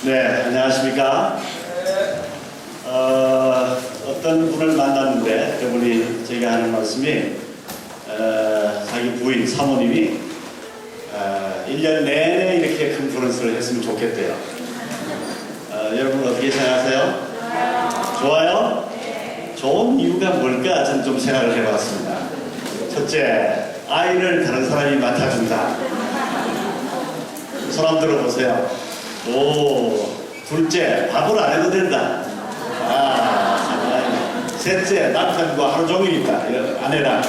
네, 안녕하십니까. 어떤 분을 만났는데 그분이 저희가 하는 말씀이 자기 부인 사모님이 1년 내내 이렇게 컨퍼런스를 했으면 좋겠대요. 여러분 어떻게 생각하세요? 좋아요? 좋은 이유가 뭘까 저는 좀 생각을 해봤습니다. 첫째, 아이를 다른 사람이 맡아준다. 손 한번 들어보세요. 오, 둘째, 밥을 안 해도 된다. 셋째, 남편과 하루 종일 있다. 아내랑.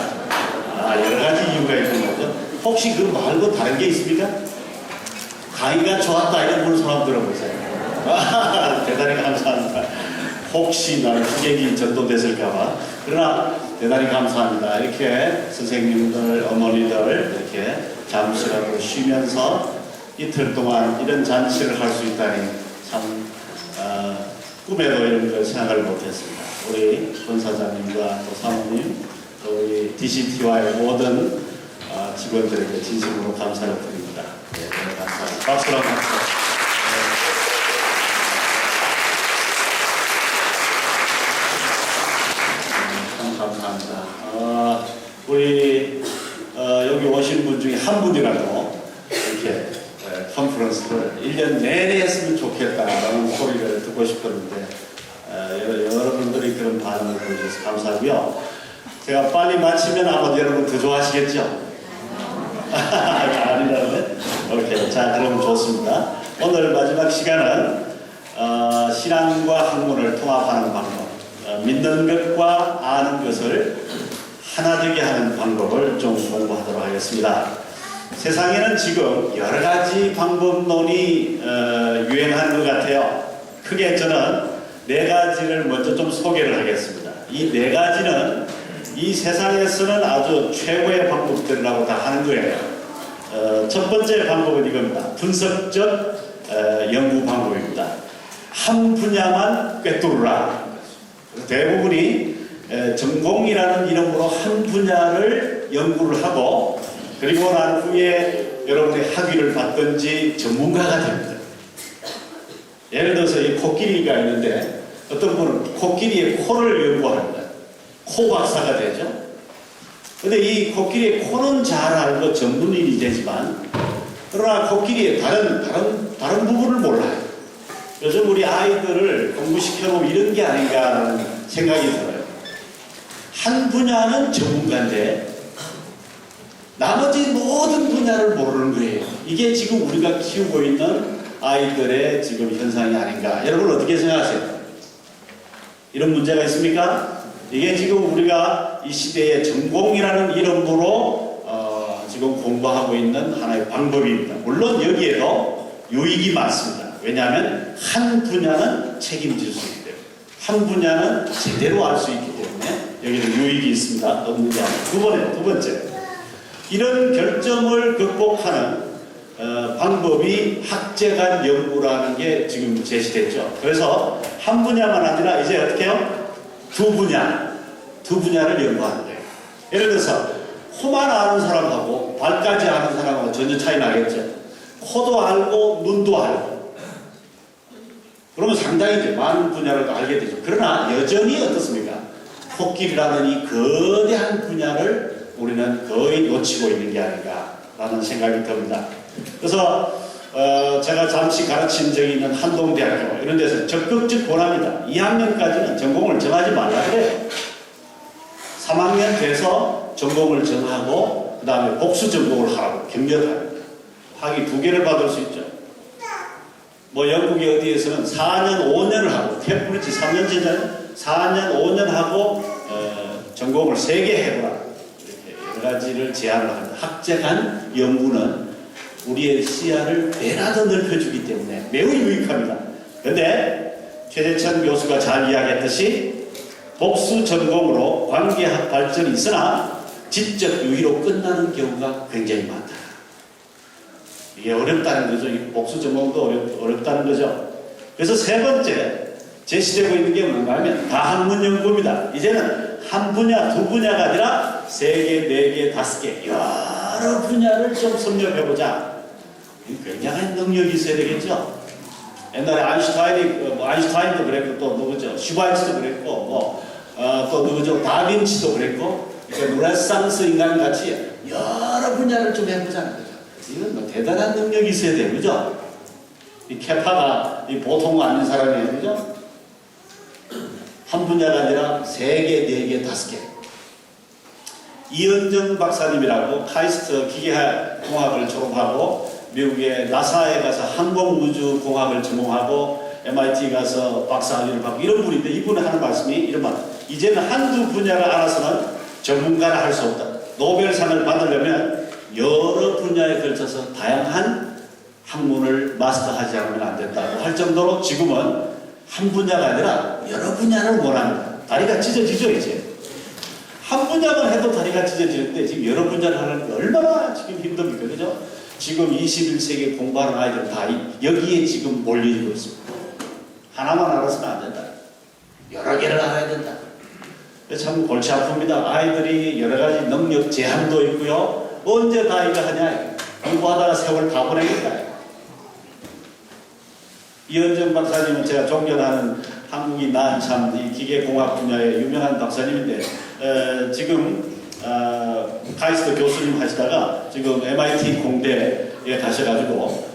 여러 가지 이유가 있는 거죠. 혹시 그 말고 다른 게 있습니까? 강의가 좋았다. 이런 분을 손 한번 들어보세요. 대단히 감사합니다. 혹시 나 후객이 전도됐을까봐. 그러나 대단히 감사합니다. 이렇게 선생님들, 어머니들 이렇게 잠시라도 쉬면서 이틀 동안 이런 잔치를 할 수 있다니 참 꿈에도 이런 걸 생각을 못했습니다. 우리 본사장님과 또 사모님, 또 우리 DCT와의 모든 직원들에게 진심으로 감사를 드립니다. 네, 감사합니다. 박수로 한번 감사합니다. 우리 여기 오신 분 중에 한 분이라도 이렇게 컨퍼런스를 1년 내내 했으면 좋겠다라는 소리를 듣고 싶었는데 여러분들이 그런 반응을 보여주셔서 감사하고요. 제가 빨리 마치면 아마 여러분 더 좋아하시겠죠? 아니라네? 오케이. 자, 그러면 좋습니다. 오늘 마지막 시간은 신앙과 학문을 통합하는 방법, 믿는 것과 아는 것을 하나 되게 하는 방법을 좀 공부하도록 하겠습니다. 세상에는 지금 여러 가지 방법론이 유행하는 것 같아요. 크게 저는 네 가지를 먼저 좀 소개를 하겠습니다. 이 네 가지는 이 세상에서는 아주 최고의 방법들이라고 다 하는 거예요. 첫 번째 방법은 이겁니다. 분석적 연구 방법입니다. 한 분야만 꿰뚫으라. 대부분이 전공이라는 이름으로 한 분야를 연구를 하고 그리고 난 후에 여러분의 학위를 받든지 전문가가 됩니다. 예를 들어서 이 코끼리가 있는데 어떤 분은 코끼리의 코를 연구합니다. 코 박사가 되죠. 근데 이 코끼리의 코는 잘 알고 전문인이 되지만 그러나 코끼리의 다른 부분을 몰라요. 요즘 우리 아이들을 공부시켜보면 이런 게 아닌가라는 생각이 들어요. 한 분야는 전문가인데 나머지 모든 분야를 모르는 거예요. 이게 지금 우리가 키우고 있는 아이들의 지금 현상이 아닌가. 여러분 어떻게 생각하세요? 이런 문제가 있습니까? 이게 지금 우리가 이 시대의 전공이라는 이름으로 지금 공부하고 있는 하나의 방법입니다. 물론 여기에도 유익이 많습니다. 왜냐하면 한 분야는 책임질 수 있기 때문에 한 분야는 제대로 알 수 있기 때문에 여기도 유익이 있습니다. 없는지 않아요. 두 번째 이런 결점을 극복하는 방법이 학제간 연구라는 게 지금 제시됐죠. 그래서 한 분야만 아니라 이제 어떻게 해요? 두 분야를 연구하는 거예요. 예를 들어서 코만 아는 사람하고 발까지 아는 사람하고 전혀 차이 나겠죠. 코도 알고 눈도 알고 그러면 상당히 이제 많은 분야를 알게 되죠. 그러나 여전히 어떻습니까? 코끼리라는 이 거대한 분야를 우리는 거의 놓치고 있는 게 아닌가라는 생각이 듭니다. 그래서 제가 잠시 가르친 적이 있는 한동대학교 이런 데서 적극적 권합니다. 2학년까지는 전공을 정하지 말라 그래요. 3학년 돼서 전공을 정하고 그 다음에 복수 전공을 하라고 격려합니다. 학위 2개를 받을 수 있죠. 뭐 영국의 어디에서는 4년 5년을 하고 캠브리지 3년제잖아요. 4년 5년 하고 전공을 3개 해보라. 이렇게 여러 가지를 제안을 합니다. 학제간 연구는 우리의 시야를 배나 더 넓혀주기 때문에 매우 유익합니다. 그런데 최재천 교수가 잘 이야기했듯이 복수 전공으로 관계학 발전이 있으나 지적 유희로 끝나는 경우가 굉장히 많다. 이게 어렵다는 거죠. 이 복수 전공도 어렵다는 거죠. 그래서 세 번째 제시되고 있는 게 뭔가 하면 다학문 연구입니다. 이제는 한 분야, 두 분야가 아니라 3개, 4개, 5개 여러 분야를 좀 섭렵해보자. 굉장한 능력이 있어야 되겠죠. 옛날에 아인슈타인도 그랬고 또 누구죠? 슈바이츠도 그랬고 또 누구죠? 다빈치도 그랬고 루네상스 인간 같이 여러 분야를 좀 해보자는 거죠. 이건 뭐 대단한 능력이 있어야 돼요, 그죠? 이 케파가 이 보통 아닌 사람이에요, 그죠? 한 분야가 아니라 3개, 4개, 5개. 이은정 박사님이라고 카이스트 기계공학을 졸업하고 미국의 나사에 가서 항공우주공학을 전공하고 MIT 가서 박사학위를 받고 이런 분인데 이분이 하는 말씀이 이런 말. 이제는 한두 분야를 알아서는 전문가라 할 수 없다. 노벨상을 받으려면 여러 분야에 걸쳐서 다양한 학문을 마스터하지 않으면 안 된다고 할 정도로 지금은 한 분야가 아니라 여러 분야를 원합니다. 다리가 찢어지죠, 이제. 한 분야만 해도 다리가 찢어지는데 지금 여러 분야를 하는 게 얼마나 지금 힘듭니까, 그죠? 지금 21세기 공부하는 아이들은 다 여기에 지금 몰려있고 있습니다. 하나만 알아서는 안 된다. 여러 개를 알아야 된다. 참 골치 아픕니다. 아이들이 여러 가지 능력 제한도 있고요. 언제 다 이거 하냐. 공부하다가 세월 다 보내겠다. 이은정 박사님은 제가 존경하는 한국이 낳은 참 이 기계공학 분야의 유명한 박사님인데 지금 카이스트 교수님 하시다가 지금 MIT 공대에 가셔가지고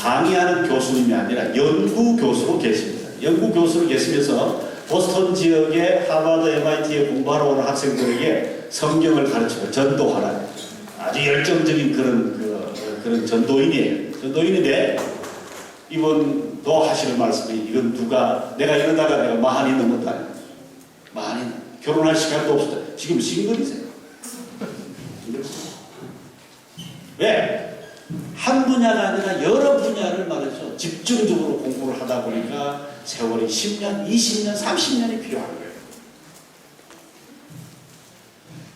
강의하는 교수님이 아니라 연구 교수로 계십니다. 연구 교수로 계시면서 보스턴 지역의 하버드 MIT에 공부하러 오는 학생들에게 성경을 가르치고 전도하라. 아주 열정적인 그런 전도인이에요. 전도인인데 이분도 하시는 말씀이 이건 누가 내가 이러다가 내가 마흔이 넘었다. 마흔이 결혼할 시간도 없었다. 지금 싱글이세요. 왜? 한 분야가 아니라 여러 분야를 말해서 집중적으로 공부를 하다 보니까 세월이 10년, 20년, 30년이 필요한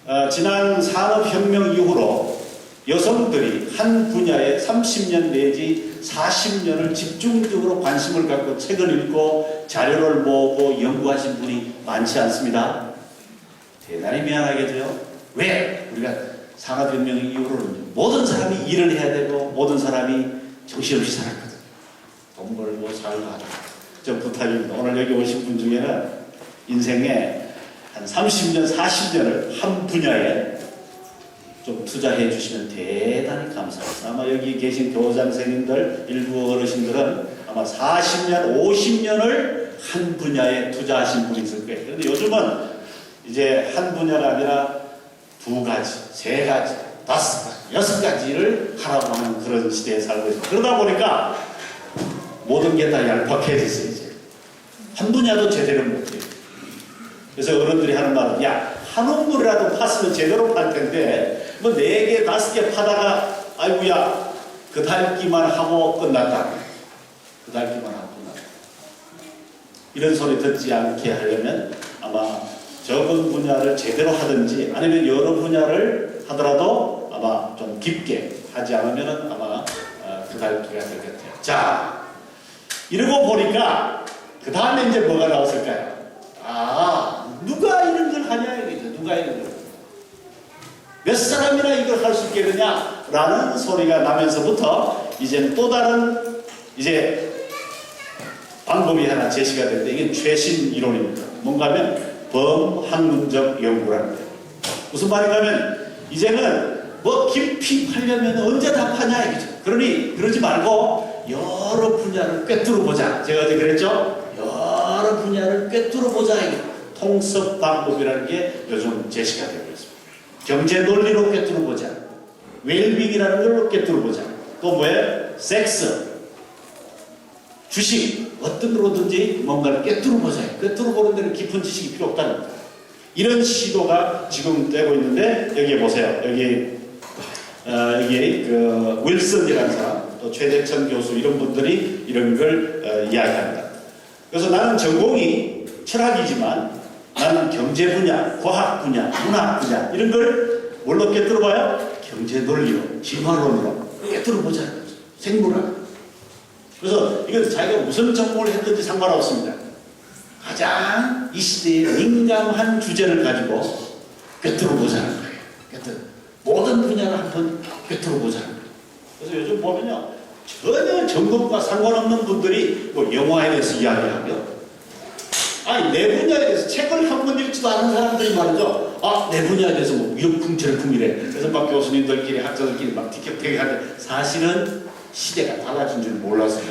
거예요. 지난 산업혁명 이후로 여성들이 한 분야에 30년 내지 40년을 집중적으로 관심을 갖고 책을 읽고 자료를 모으고 연구하신 분이 많지 않습니다. 대단히 미안하게도요. 왜? 우리가 산업혁명 이후로는 모든 사람이 일을 해야 되고 모든 사람이 정신없이 살았거든요. 돈 벌고 살고 하다. 저 부탁입니다. 오늘 여기 오신 분 중에는 인생에 한 30년, 40년을 한 분야에 좀 투자해 주시면 대단히 감사합니다. 아마 여기 계신 교장선생님들, 일부 어르신들은 아마 40년, 50년을 한 분야에 투자하신 분이 있을 거예요. 그런데 요즘은 이제 한 분야가 아니라 2가지, 3가지, 5가지, 6가지를 하라고 하는 그런 시대에 살고 있습니다. 그러다 보니까 모든 게 다 얄팍해졌어요, 이제. 한 분야도 제대로 못해요. 그래서 어른들이 하는 말은, 야, 한 우물이라도 팠으면 제대로 팔 텐데, 뭐 4개, 5개 파다가, 아이고야, 그 닳기만 하고 끝났다. 그 닳기만 하고 끝났다. 이런 소리 듣지 않게 하려면 아마 적은 분야를 제대로 하든지 아니면 여러 분야를 하더라도 아마 좀 깊게 하지 않으면 아마 그 닳기가 될 것 같아요. 자, 이러고 보니까 그 다음에 이제 뭐가 나왔을까요? 누가 이런 걸 하냐 이거죠. 누가 이런 걸. 몇 사람이나 이걸 할 수 있겠느냐 라는 소리가 나면서부터 이제는 또 다른 이제 방법이 하나 제시가 되는데 이게 최신 이론입니다. 뭔가 하면 범학문적 연구라는 거예요. 무슨 말인가 하면 이제는 뭐 깊이 파려면 언제 다 파냐 이거죠. 그러니 그러지 말고 여러 분야를 꿰뚫어 보자. 제가 어제 그랬죠? 여러 분야를 꿰뚫어 보자. 통섭 방법이라는 게 요즘 제시가 되고 있습니다. 경제 논리로 꿰뚫어 보자. 웰빙이라는 걸로 꿰뚫어 보자. 또 뭐예요? 섹스, 주식, 어떤 거로든지 뭔가를 꿰뚫어 보자. 꿰뚫어 보는 데는 깊은 지식이 필요 없다는 거예요. 이런 시도가 지금 되고 있는데 여기에 보세요. 여기 그 윌슨이라는 사람, 또 최재천 교수 이런 분들이 이런 걸 이야기합니다. 그래서 나는 전공이 철학이지만 나는 경제 분야, 과학 분야, 문학 분야 이런 걸 뭘로 꿰뚫어봐요? 경제 논리로, 진화론으로 꿰뚫어보자. 생물학. 그래서 이건 자기가 무슨 전공을 했든지 상관없습니다. 가장 이 시대에 민감한 주제를 가지고 꿰뚫어보자는 거예요. 모든 분야를 한번 꿰뚫어보자는 거예요. 그래서 요즘 보면요. 전혀 전공과 상관없는 분들이 뭐 영화에 대해서 이야기하며, 아니 내 분야에 대해서 책을 한 번 읽지도 않은 사람들이 말이죠. 아, 내 분야에 대해서 뭐 위력풍철풍이래. 그래서 막 교수님들끼리 학자들끼리 막 티격태격 하는데, 사실은 시대가 달라진 줄 몰랐어요.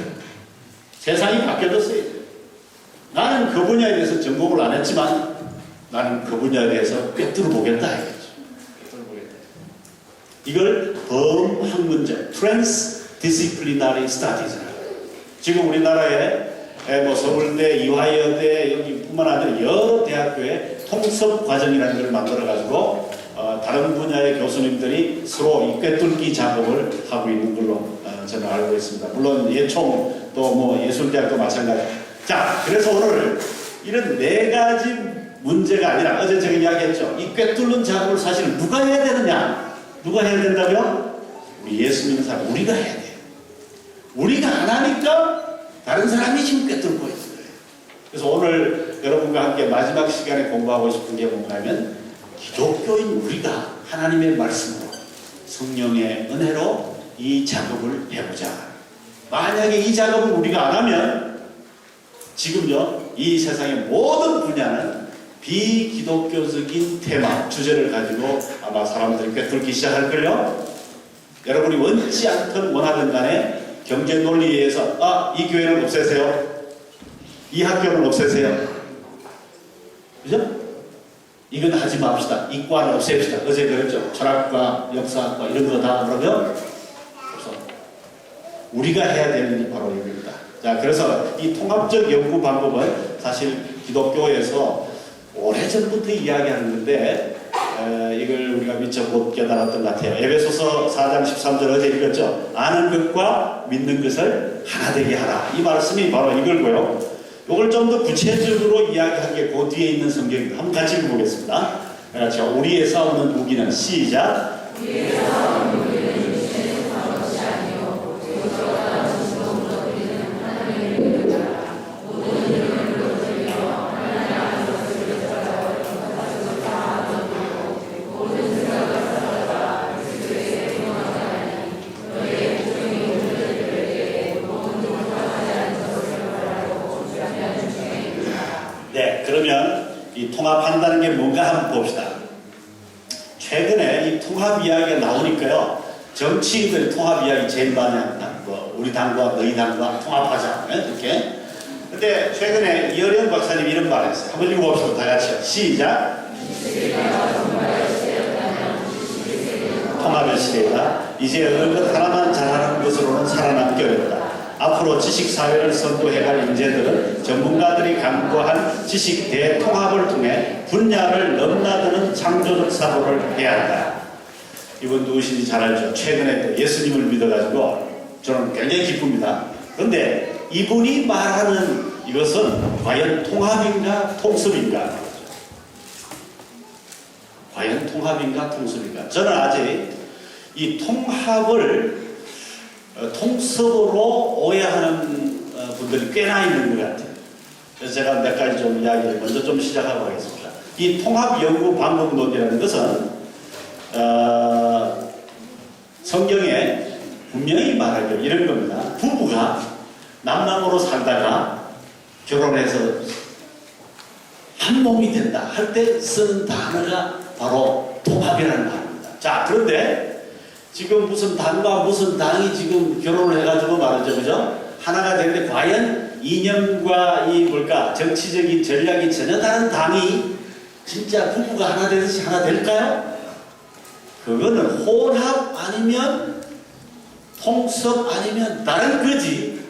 세상이 바뀌어졌어요. 나는 그 분야에 대해서 전공을 안 했지만 나는 그 분야에 대해서 꿰뚫어 보겠다 이거죠. 꿰뚫어 보겠다. 이걸 범학문적 Transdisciplinary Studies라고. 지금 우리나라에 뭐 서울대, 이화여대 여기뿐만 아니라 여러 대학교에 통섭 과정이라는 걸 만들어가지고 다른 분야의 교수님들이 서로 이 꿰뚫기 작업을 하고 있는 걸로 저는 알고 있습니다. 물론 예총 또 뭐 예술대학도 마찬가지. 자, 그래서 오늘 이런 네 가지 문제가 아니라 어제 제가 이야기했죠. 이 꿰뚫는 작업을 사실 누가 해야 되느냐? 누가 해야 된다고요? 우리 예수 믿는 사람, 우리가 해야 돼요. 우리가 안 하니까 다른 사람이 지금 꿰뚫고 있는 거예요. 그래서 오늘 여러분과 함께 마지막 시간에 공부하고 싶은 게 뭔가하면, 기독교인 우리가 하나님의 말씀으로 성령의 은혜로 이 작업을 해보자. 만약에 이 작업을 우리가 안 하면 지금요 이 세상의 모든 분야는 비기독교적인 테마, 주제를 가지고 아마 사람들이 꿰뚫기 시작할걸요. 여러분이 원치 않든 원하든 간에 경제 논리에 의해서 이 교회는 없애세요. 이 학교는 없애세요. 그죠? 이건 하지 맙시다. 이과는 없앱시다. 어제 그랬죠. 철학과, 역사학과 이런 거 다 그러면 없어. 우리가 해야 될 일이 바로 이겁니다. 자, 그래서 이 통합적 연구 방법은 사실 기독교에서 오래전부터 이야기하는 건데 이걸 우리가 미처 못 깨달았던 것 같아요. 에베소서 4장 13절 어제 읽었죠. 아는 것과 믿는 것을 하나 되게 하라. 이 말씀이 바로 이걸고요. 이걸 좀 더 구체적으로 이야기한 게 그 뒤에 있는 성경입니다. 한번 같이 읽어보겠습니다. 자, 우리의 싸우는 무기는 시작. 우리의 싸우는 무기는 육신의 싸움이 아니요 오직 하나님의 힘이라. 모든 힘을 거스리며 하나님 안에서 스스로 모든 생각을 살아가 그리스도의 행하나니 너희의 구중이 우리들에게 모든 동사하지 않는 것을 바라고 준비하는 중입니다. 네, 그러면 이 통합한다는 게 뭔가 한번 봅시다. 최근에 이 통합 이야기가 나오니까요, 정치인들이 통합 이야기 제일 많이 합니다. 뭐 우리 당과 너희 당과 통합하자 이렇게. 근데 최근에 이어령 박사님 이런 말 했어요. 한번 읽어봅시다. 다 같이요. 시작. 통합의 시대이다. 이제 어느 것 하나만 잘하는 것으로는 살아남기 어렵다. 앞으로 지식사회를 선도해갈 인재들은 전문가들이 강구한 지식 대통합을 통해 분야를 넘나드는 창조적 사고를 해야 한다. 이분 누구신지 잘 알죠. 최근에 또 예수님을 믿어가지고 저는 굉장히 기쁩니다. 그런데 이분이 말하는 이것은 과연 통합인가 통섭인가? 과연 통합인가 통섭인가? 저는 아직 이 통합을 통섭으로 오해하는 분들이 꽤나 있는 것 같아요. 그래서 제가 몇 가지 좀 이야기를 먼저 좀 시작하고 하겠습니다. 이 통합연구 방법론이라는 것은 성경에 분명히 말하기로 이런 겁니다. 부부가 남남으로 살다가 결혼해서 한 몸이 된다 할 때 쓰는 단어가 바로 통합이라는 단어입니다. 자, 그런데 지금 무슨 당과 무슨 당이 지금 결혼을 해가지고 말이죠, 그죠? 하나가 되는데 과연 이념과 이 뭘까 정치적인 전략이 전혀 다른 당이 진짜 부부가 하나 되듯이 하나 될까요? 그거는 혼합 아니면 통섭 아니면 다른 거지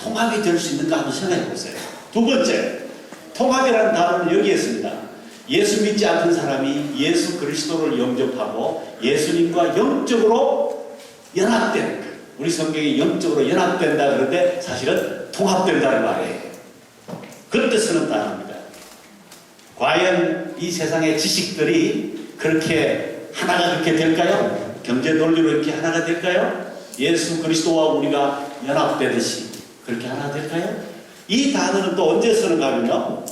통합이 될 수 있는가 한번 생각해 보세요. 두 번째, 통합이라는 단어는 여기에 있습니다. 예수 믿지 않는 사람이 예수 그리스도를 영접하고 예수님과 영적으로 연합되는 것. 우리 성경이 영적으로 연합된다 그러는데 사실은 통합된다는 말이에요. 그때 쓰는 단어입니다. 과연 이 세상의 지식들이 그렇게 하나가 그렇게 될까요? 경제 논리로 이렇게 하나가 될까요? 예수 그리스도와 우리가 연합되듯이 그렇게 하나 될까요? 이 단어는 또 언제 쓰는가 하면요,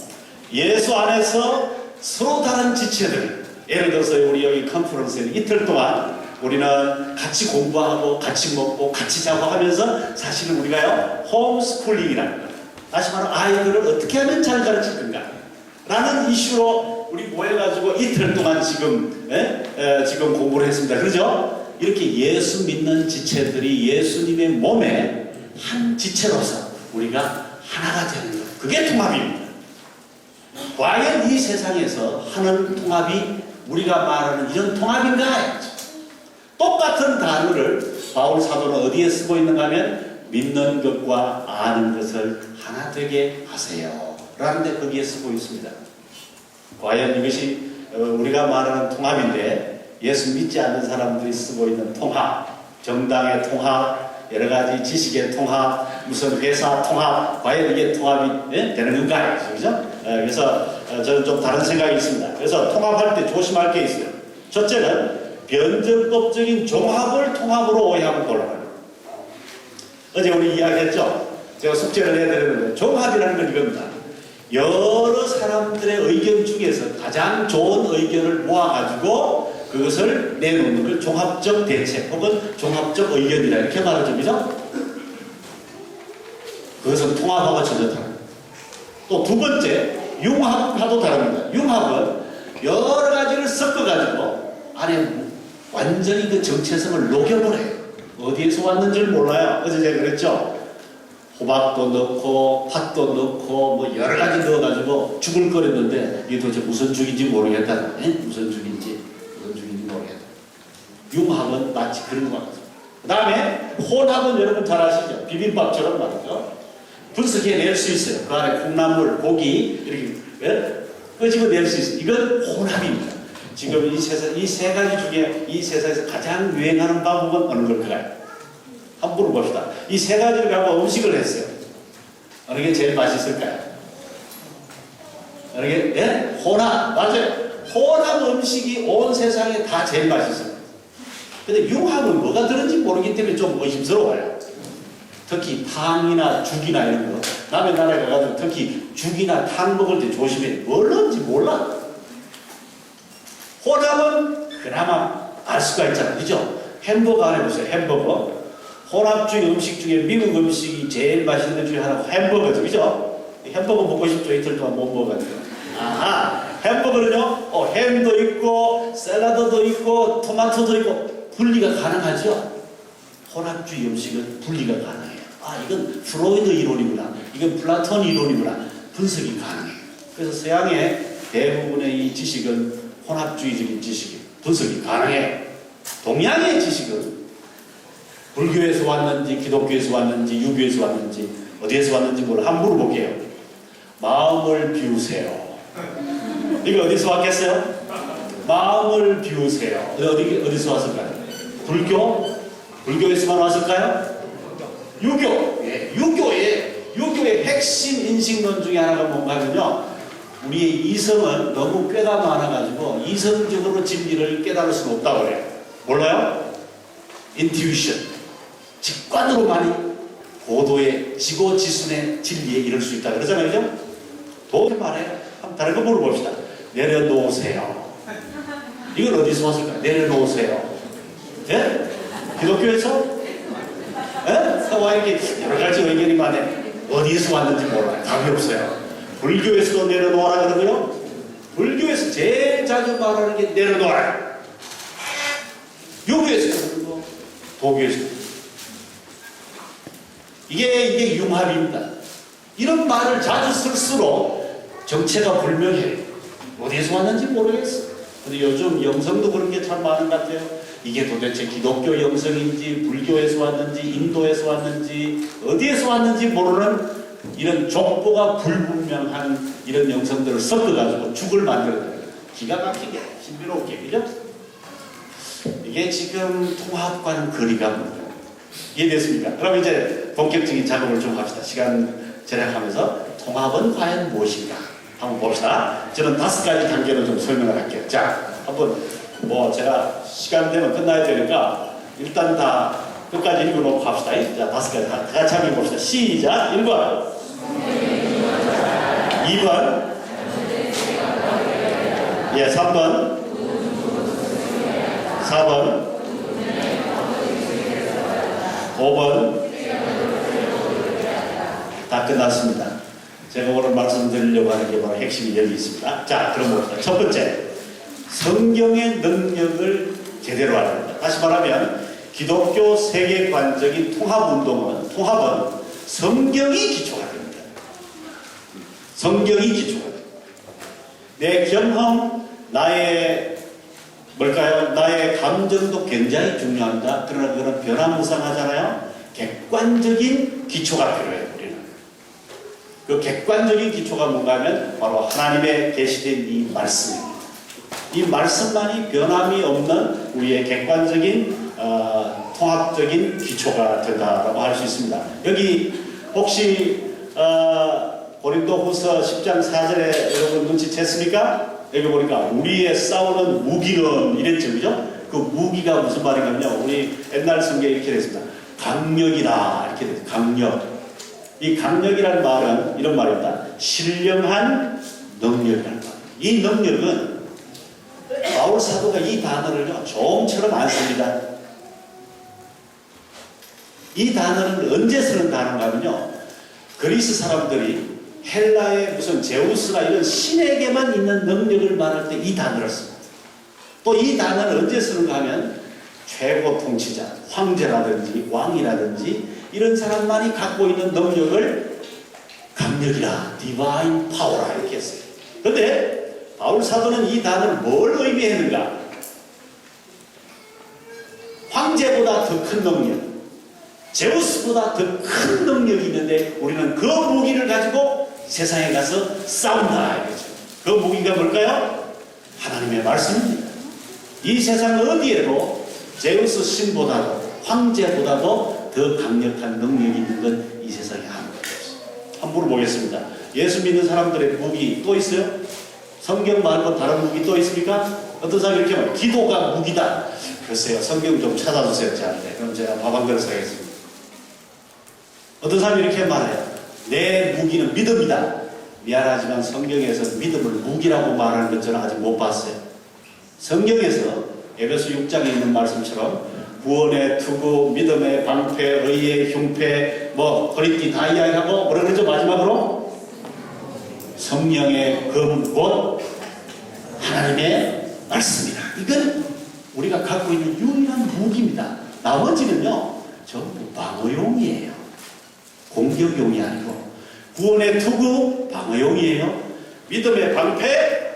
예수 안에서 서로 다른 지체들, 예를 들어서 우리 여기 컨퍼런스에는 이틀 동안 우리는 같이 공부하고 같이 먹고 같이 자고 하면서 사실은 우리가요 홈스쿨링이라는 거예요. 다시 말하면 아이들을 어떻게 하면 잘 가르칠 건가 라는 이슈로 우리 모여가지고 이틀 동안 지금 지금 공부를 했습니다. 그렇죠? 이렇게 예수 믿는 지체들이 예수님의 몸에 한 지체로서 우리가 하나가 되는 것, 그게 통합입니다. 과연 이 세상에서 하는 통합이 우리가 말하는 이런 통합인가? 똑같은 단어를 바울 사도는 어디에 쓰고 있는가 하면 믿는 것과 아는 것을 하나 되게 하세요 라는데 거기에 쓰고 있습니다. 과연 이것이 우리가 말하는 통합인데 예수 믿지 않는 사람들이 쓰고 있는 통합, 정당의 통합, 여러가지 지식의 통합, 무슨 회사 통합, 과연 이게 통합이 되는 건가요? 그죠? 그래서 저는 좀 다른 생각이 있습니다. 그래서 통합할 때 조심할 게 있어요. 첫째는 변증법적인 종합을 통합으로 오해하면 곤란합니다. 어제 우리 이야기했죠? 제가 숙제를 해드렸는데 종합이라는 건 이겁니다. 여러 사람들의 의견 중에서 가장 좋은 의견을 모아가지고 그것을 내놓는 걸 종합적 대책 혹은 종합적 의견이라 이렇게 말하죠. 그죠? 그것은 통합하고 전혀 다릅니다. 또 두 번째, 융합하고도 다릅니다. 융합은 여러 가지를 섞어가지고 안에 완전히 그 정체성을 녹여버려요. 어디에서 왔는지를 몰라요. 어제 제가 그랬죠? 호박도 넣고 팥도 넣고 뭐 여러 가지 넣어가지고 죽을 끓였는데 이게 도대체 무슨 죽인지 모르겠다. 무슨 죽인지 모르겠다. 융합은 마치 그런 것 같아요. 그 다음에 혼합은 여러분 잘 아시죠? 비빔밥처럼 말이죠. 분석해낼 수 있어요. 그 안에 콩나물, 고기 이렇게 끄집어낼 수 있어요. 이건 혼합입니다. 지금 이 세 가지 중에 이 세상에서 가장 유행하는 방법은 어느 걸까요? 한번 물어봅시다. 이 세 가지를 갖고 음식을 했어요. 어느 게 제일 맛있을까요? 어느 게? 예? 혼합. 맞아요. 혼합 음식이 온 세상에 다 제일 맛있어요. 근데 융합은 뭐가 들은지 모르기 때문에 좀 의심스러워요. 특히 탕이나 죽이나 이런 거. 남의 나라에 가가지고 특히 죽이나 탕 먹을 때 조심해. 뭘 넣는지 몰라. 혼합은 그나마 알 수가 있잖아요. 그죠? 햄버거 안에 보세요. 햄버거. 혼합주의 음식 중에 미국 음식이 제일 맛있는 것 중에 하나가 햄버거죠. 그죠? 햄버거 먹고 싶죠. 이틀 동안 못 먹어가지고. 아하. 햄버거는요. 햄도 있고 샐러드도 있고 토마토도 있고 분리가 가능하죠. 혼합주의 음식은 분리가 가능해요. 이건 프로이드 이론이구나. 이건 플라톤 이론이구나. 분석이 가능해요. 그래서 서양의 대부분의 이 지식은 혼합주의적인 지식이에요. 분석이 가능해요. 동양의 지식은 불교에서 왔는지 기독교에서 왔는지 유교에서 왔는지 어디에서 왔는지 몰라. 한번 물어볼게요. 마음을 비우세요. 이거 어디서 왔겠어요? 마음을 비우세요. 어디서 왔을까요? 불교에서만 왔을까요? 유교. 예, 유교의 핵심 인식론 중에 하나가 뭔가 하면요. 우리의 이성은 너무 꾀가 많아가지고 이성적으로 진리를 깨달을 수는 없다고 그래요. 몰라요? 인튜이션. 직관으로만이 고도의 지고지순의 진리에 이를 수 있다 그러잖아요. 그죠? 도저히 말해요. 한번 다른 거 물어봅시다. 내려놓으세요. 이건 어디서 왔을까요? 내려놓으세요. 예? 기독교에서? 예? 와 이렇게 여러 가지 의견이 많네. 어디에서 왔는지 몰라요. 답이 없어요. 불교에서도 내려놓아라 그러고요. 불교에서 제일 자주 말하는 게 내려놓아라. 유교에서도 그러고 도교에서도. 이게 융합입니다. 이런 말을 자주 쓸수록 정체가 불명해요. 어디에서 왔는지 모르겠어. 근데 요즘 영성도 그런 게 참 많은 것 같아요. 이게 도대체 기독교 영성인지 불교에서 왔는지 인도에서 왔는지 어디에서 왔는지 모르는 이런 족보가 불분명한 이런 영성들을 섞어가지고 죽을 만들어내는 기가 막히게 신비롭게. 그죠? 이게 지금 통합과는 거리가 멀어요. 이해됐습니까? 그럼 이제 본격적인 작업을 좀 합시다. 시간 절약하면서 통합은 과연 무엇인가 한번 봅시다. 저는 5가지 단계로 좀 설명을 할게요. 자, 한번 제가 시간 되면 끝나야 되니까 일단 다 끝까지 읽어놓고 합시다. 자, 5가지 다 같이 한번 봅시다. 시작! 1번 2번 3번 4번 5번 다 끝났습니다. 제가 오늘 말씀드리려고 하는 게 바로 핵심이 여기 있습니다. 자, 그럼 봅시다. 첫 번째, 성경의 능력을 제대로 알아야. 다시 말하면 기독교 세계관적인 통합은 성경이 기초가 됩니다. 성경이 기초가 됩니다. 내 경험, 나의 감정도 굉장히 중요합니다. 그러나 그거는 변화무쌍하잖아요. 객관적인 기초가 필요해요, 우리는. 그 객관적인 기초가 뭔가 하면 바로 하나님의 계시된 이 말씀입니다. 이 말씀만이 변함이 없는 우리의 객관적인 통합적인 기초가 된다라고 할 수 있습니다. 여기 혹시 고린도후서 10장 4절에 여러분 눈치챘습니까? 여기 보니까 우리의 싸우는 무기는 이랬죠, 그죠? 그 무기가 무슨 말인가요? 우리 옛날 성경에 이렇게 됐습니다. 강력이다 이렇게 됐어요. 강력. 이 강력이라는 말은 이런 말입니다. 신령한 능력이라는 말. 이 능력은 바울 사도가 이 단어를 조음처럼 안 씁니다. 이 단어는 언제 쓰는 단어인가 하면요. 그리스 사람들이 헬라의 무슨 제우스나 이런 신에게만 있는 능력을 말할 때 이 단어를 씁니다. 또 이 단어는 언제 쓰는가 하면 최고 통치자, 황제라든지 왕이라든지 이런 사람만이 갖고 있는 능력을 강력이라, 디바인 파워라 이렇게 했어요. 그런데 바울 사도는 이 단어를 뭘 의미했는가? 황제보다 더 큰 능력, 제우스보다 더 큰 능력이 있는데 우리는 그 무기를 가지고 세상에 가서 싸운다 이거죠. 그 무기가 뭘까요? 하나님의 말씀입니다. 이 세상 어디에도 제우스 신보다도 황제보다도 더 강력한 능력이 있는 건 이 세상에 아무것도 없어요. 한번 물어보겠습니다. 예수 믿는 사람들의 무기 또 있어요? 성경 말고 다른 무기 또 있습니까? 어떤 사람이 이렇게 말해요. 기도가 무기다. 글쎄요. 성경 좀 찾아주세요. 저한테. 그럼 제가 밥 한 그릇 사겠습니다. 어떤 사람이 이렇게 말해요. 내 무기는 믿음이다. 미안하지만 성경에서 믿음을 무기라고 말하는 것 저는 아직 못 봤어요. 성경에서 에베소 6장에 있는 말씀처럼 구원의 투구, 믿음의 방패, 의의 흉패, 허리띠 다 이야기하고 뭐라 그러죠? 마지막으로 성령의 검은 곧 하나님의 말씀이다. 이건 우리가 갖고 있는 유일한 무기입니다. 나머지는요 전부 방어용이에요. 공격용이 아니고 구원의 투구 방어용이에요. 믿음의 방패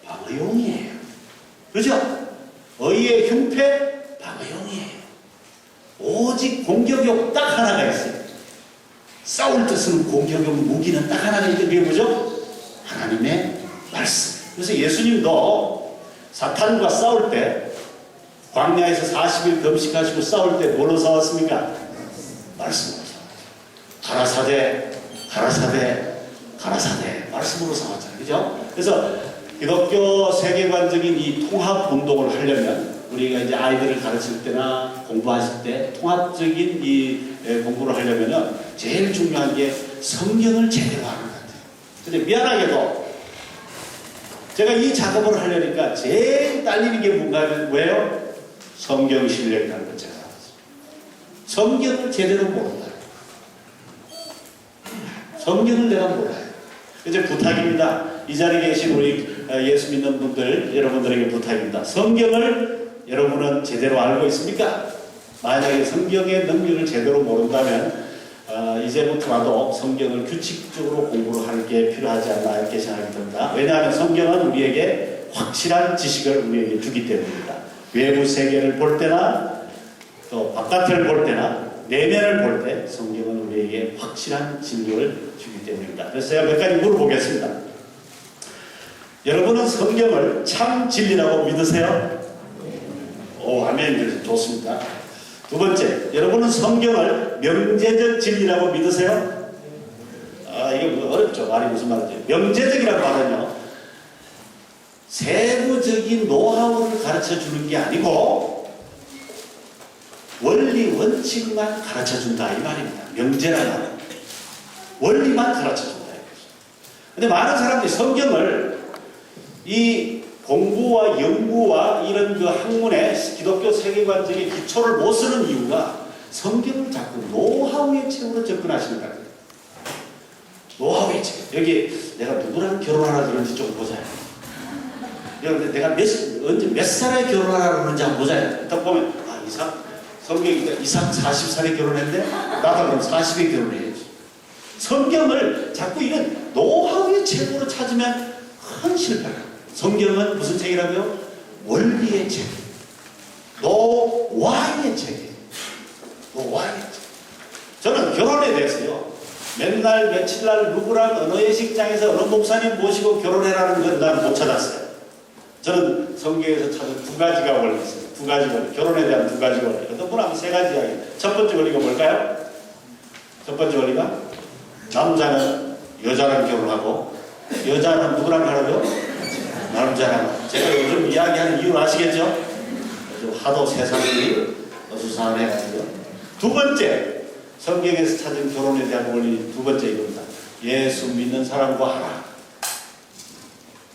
방어용이에요. 그죠? 의의 흉패 방어용이에요. 오직 공격용 딱 하나가 있어요. 싸울 때 쓰는 공격용 무기는 딱 하나가 있는데 그게 뭐죠? 하나님의 말씀. 그래서 예수님도 사탄과 싸울 때 광야에서 40일 금식하시고 싸울 때 뭘로 싸웠습니까? 말씀으로 싸웠죠. 가라사대 말씀으로 싸웠잖아요. 그죠? 그래서 기독교 세계관적인 이 통합 운동을 하려면 우리가 이제 아이들을 가르칠 때나 공부하실 때 통합적인 이 공부를 하려면은 제일 중요한 게 성경을 제대로 하는 것 같아요. 근데 미안하게도 제가 이 작업을 하려니까 제일 딸리는 게 뭔가 왜요? 성경 신뢰라는 걸 제가 알았어요. 성경을 제대로 모른다. 성경을 내가 몰라요. 이제 부탁입니다. 이 자리에 계신 우리 예수 믿는 분들, 여러분들에게 부탁입니다. 성경을 여러분은 제대로 알고 있습니까? 만약에 성경의 능력을 제대로 모른다면 이제부터라도 성경을 규칙적으로 공부를 하는 게 필요하지 않나 이렇게 생각이 듭니다. 왜냐하면 성경은 우리에게 확실한 지식을 우리에게 주기 때문입니다. 외부 세계를 볼 때나 또 바깥을 볼 때나 내면을 볼 때 성경은 우리에게 확실한 진리를 주기 때문입니다. 그래서 제가 몇 가지 물어보겠습니다. 여러분은 성경을 참 진리라고 믿으세요? 오, 아멘. 좋습니다. 두 번째, 여러분은 성경을 명제적 진리라고 믿으세요? 이거 어렵죠. 말이 무슨 말이죠? 명제적이라는 말은요, 세부적인 노하우를 가르쳐 주는 게 아니고 원리 원칙만 가르쳐 준다 이 말입니다. 명제라는 말은 원리만 가르쳐 준다. 근데 많은 사람들이 성경을 이 공부와 연구와 이런 그 학문의 기독교 세계관적인 기초를 못 쓰는 이유가 성경을 자꾸 노하우의 책으로 접근하시는 것 같아요. 노하우의 책. 여기 내가 누구랑 결혼하라 그러는지 좀 보자. 내가 언제 몇 살에 결혼하라 그러는지 한번 보자. 딱 보면 성경이 이삭 40살에 결혼했는데 나도 그럼 40에 결혼해야지. 성경을 자꾸 이런 노하우의 책으로 찾으면 큰 실패가. 성경은 무슨 책이라고요? 원리의 책. 노와의 책이에요. 노와의 책. 저는 결혼에 대해서요. 맨날 며칠날 누구랑 어느 예식장에서 어느 목사님 모시고 결혼해라는 건 나는 못 찾았어요. 저는 성경에서 찾은 두 가지가 원리 있어요. 두 가지 원리. 결혼에 대한 두 가지 원리. 어떤 분은 하면 세 가지 이야기. 첫 번째 원리가 뭘까요? 첫 번째 원리가 남자는 여자랑 결혼하고 여자는 누구랑 하라고요? 남자랑. 제가 요즘 이야기하는 이유 아시겠죠? 하도 세상이 어수선해가지고. 두 번째, 성경에서 찾은 결혼에 대한 원리 두 번째 이겁니다. 예수 믿는 사람과 하라.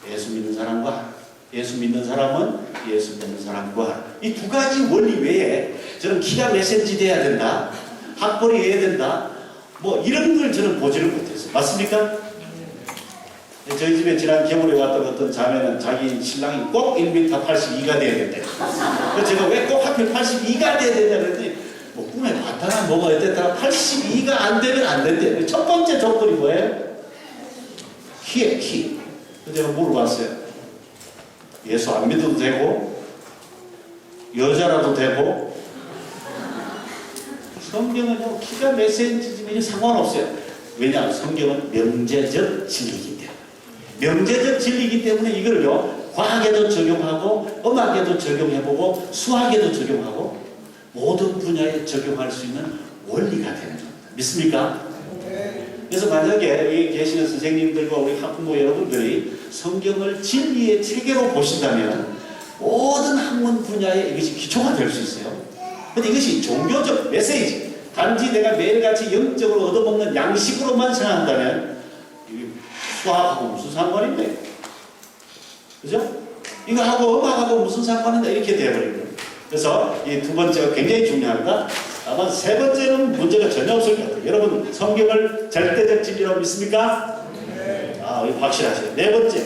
예수 믿는 사람과 하라. 예수 믿는 사람은 예수 믿는 사람과 하라. 이 두 가지 원리 외에 저는 키가 몇 cm 돼야 된다. 학벌이 해야 된다. 뭐 이런 걸 저는 보지를 못했어요. 맞습니까? 저희 집에 지난 겨울에 왔던 어떤 자매는 자기 신랑이 꼭 1m 82가 돼야 된대. 그래서 제가 왜 꼭 하필 82가 돼야 되냐 그랬더니 뭐 꿈에 봤다나 뭐가 어땠다나 82가 안 되면 안 된대. 첫 번째 조건이 뭐예요? 키에 키. 그래서 제가 물어봤어요. 예수 안 믿어도 되고 여자라도 되고 성경은요 키가 몇 cm지면 상관없어요. 왜냐하면 성경은 명제적 진리이기 때문에. 명제적 진리이기 때문에 이걸요 과학에도 적용하고 음악에도 적용해보고 수학에도 적용하고 모든 분야에 적용할 수 있는 원리가 되는 겁니다. 믿습니까? 그래서 만약에 여기 계시는 선생님들과 우리 학부모 여러분들이 성경을 진리의 체계로 보신다면 모든 학문 분야에 이것이 기초가 될 수 있어요. 그런데 이것이 종교적 메시지, 단지 내가 매일같이 영적으로 얻어먹는 양식으로만 생각한다면 수학하고 무슨 상관인데? 그죠? 이거 하고 음악하고 무슨 상관인데? 이렇게 되어버립니다. 그래서 이 두 번째가 굉장히 중요합니다. 아마 세 번째는 문제가 전혀 없을 것 같아요. 여러분 성경을 절대적 진리라고 믿습니까? 네. 이거 확실하세요. 네 번째,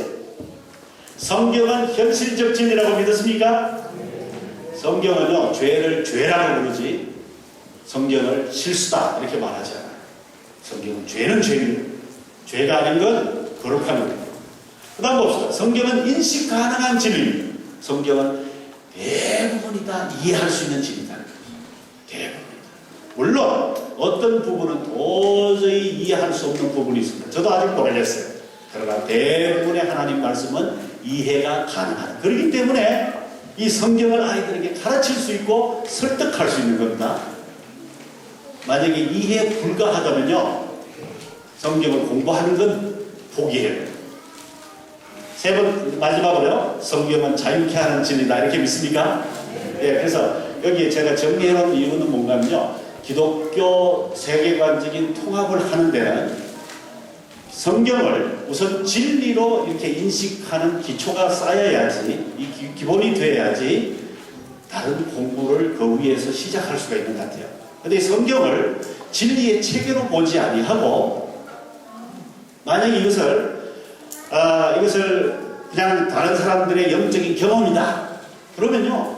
성경은 현실적 진리라고 믿었습니까? 네. 성경은요 죄를 죄라고 부르지 성경을 실수다 이렇게 말하지 않아요. 성경은 죄는 죄입니다. 죄가 아닌 건 거룩한 겁니다. 그 다음 봅시다. 성경은 인식 가능한 진리입니다. 성경은 대부분이 다 이해할 수 있는 진리다. 대부분. 물론 어떤 부분은 도저히 이해할 수 없는 부분이 있습니다. 저도 아직 모르겠어요. 그러나 대부분의 하나님 말씀은 이해가 가능하다. 그렇기 때문에 이 성경을 아이들에게 가르칠 수 있고 설득할 수 있는 겁니다. 만약에 이해 불가하다면요 성경을 공부하는 건 포기해요. 세 번 마지막으로요 성경은 자유케 하는 진리다 이렇게 믿습니까? 네, 그래서 여기에 제가 정리해놓은 이유는 뭔가면요 기독교 세계관적인 통합을 하는 데는 성경을 우선 진리로 이렇게 인식하는 기초가 쌓여야지 이 기본이 돼야지 다른 공부를 그 위에서 시작할 수가 있는 것 같아요. 그런데 성경을 진리의 체계로 보지 아니하고 만약에 이것을 그냥 다른 사람들의 영적인 경험이다 그러면요